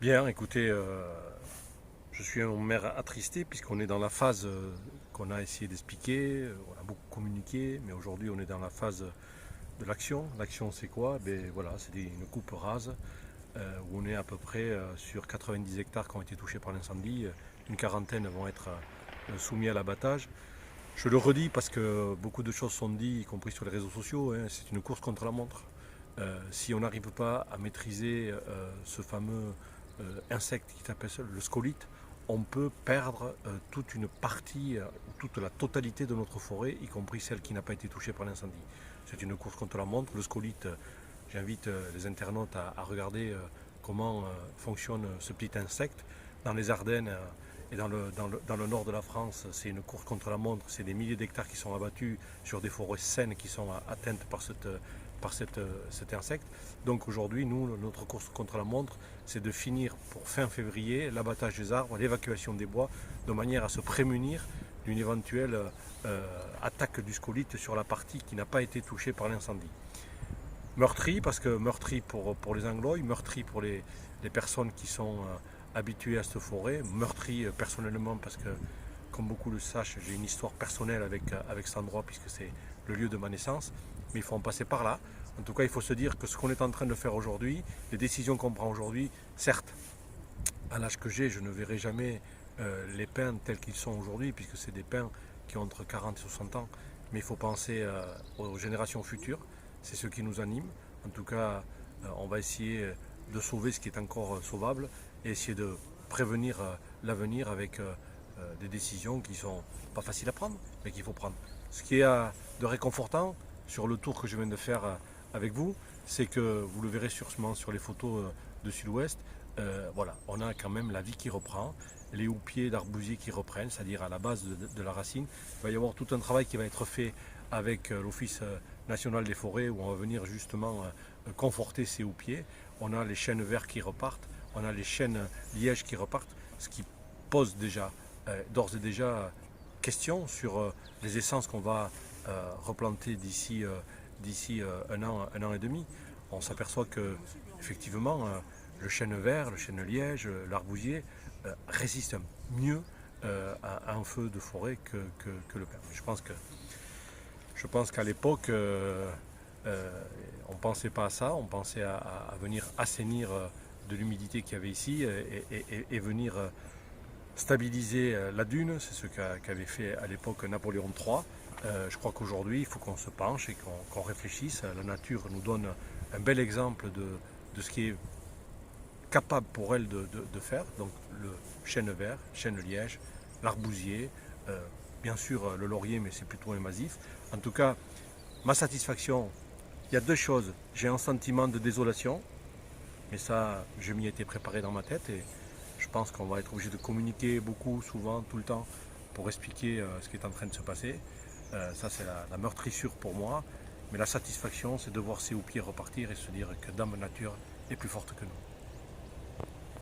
Bien, écoutez, je suis un maire attristé puisqu'on est dans la phase qu'on a essayé d'expliquer, on a beaucoup communiqué, mais aujourd'hui on est dans la phase de l'action. L'action c'est quoi? Ben voilà, c'est une coupe rase où on est à peu près sur 90 hectares qui ont été touchés par l'incendie, une quarantaine vont être soumis à l'abattage. Je le redis parce que beaucoup de choses sont dites, y compris sur les réseaux sociaux, hein, c'est une course contre la montre. Si on n'arrive pas à maîtriser ce fameux insecte qui s'appelle le scolite, on peut perdre toute une partie, toute la totalité de notre forêt, y compris celle qui n'a pas été touchée par l'incendie. C'est une course contre la montre. Le scolite, j'invite les internautes à regarder comment fonctionne ce petit insecte. Dans les Ardennes et dans le nord de la France, c'est une course contre la montre. C'est des milliers d'hectares qui sont abattus sur des forêts saines qui sont atteintes par cet insecte. Donc aujourd'hui, nous, notre course contre la montre, c'est de finir pour fin février l'abattage des arbres, l'évacuation des bois, de manière à se prémunir d'une éventuelle attaque du scolite sur la partie qui n'a pas été touchée par l'incendie. Meurtri, parce que meurtri pour les Anglois, meurtri pour les personnes qui sont habituées à cette forêt, meurtri personnellement parce que, comme beaucoup le sachent, j'ai une histoire personnelle avec cet endroit puisque c'est le lieu de ma naissance, mais il faut en passer par là. En tout cas, il faut se dire que ce qu'on est en train de faire aujourd'hui, les décisions qu'on prend aujourd'hui, certes, à l'âge que j'ai, je ne verrai jamais les pins tels qu'ils sont aujourd'hui, puisque c'est des pins qui ont entre 40 et 60 ans, mais il faut penser aux générations futures, c'est ce qui nous anime. En tout cas, on va essayer de sauver ce qui est encore sauvable et essayer de prévenir l'avenir avec des décisions qui ne sont pas faciles à prendre, mais qu'il faut prendre. Ce qui est de réconfortant sur le tour que je viens de faire avec vous, c'est que vous le verrez sûrement sur les photos de Sud-Ouest, voilà, on a quand même la vie qui reprend, les houppiers d'arbousiers qui reprennent, c'est-à-dire à la base de la racine. Il va y avoir tout un travail qui va être fait avec l'Office national des forêts où on va venir justement conforter ces houppiers. On a les chênes verts qui repartent, on a les chênes lièges qui repartent, ce qui pose déjà, d'ores et déjà, question sur les essences qu'on va replanter d'ici un an et demi. On s'aperçoit que effectivement le chêne vert, le chêne liège, l'arbousier résistent mieux à un feu de forêt que le pin. Je pense qu'à l'époque, on ne pensait pas à ça, on pensait à venir assainir de l'humidité qu'il y avait ici et venir stabiliser la dune, c'est ce qu'avait fait à l'époque Napoléon III. Je crois qu'aujourd'hui, il faut qu'on se penche et qu'on réfléchisse. La nature nous donne un bel exemple de ce qui est capable pour elle de faire. Donc le chêne vert, chêne liège, l'arbousier, bien sûr le laurier, mais c'est plutôt invasif. En tout cas, ma satisfaction, il y a deux choses. J'ai un sentiment de désolation, mais ça, je m'y étais préparé dans ma tête et je pense qu'on va être obligé de communiquer beaucoup, souvent, tout le temps, pour expliquer ce qui est en train de se passer. Ça, c'est la meurtrissure pour moi. Mais la satisfaction, c'est de voir ces houppiers repartir et se dire que Dame Nature est plus forte que nous.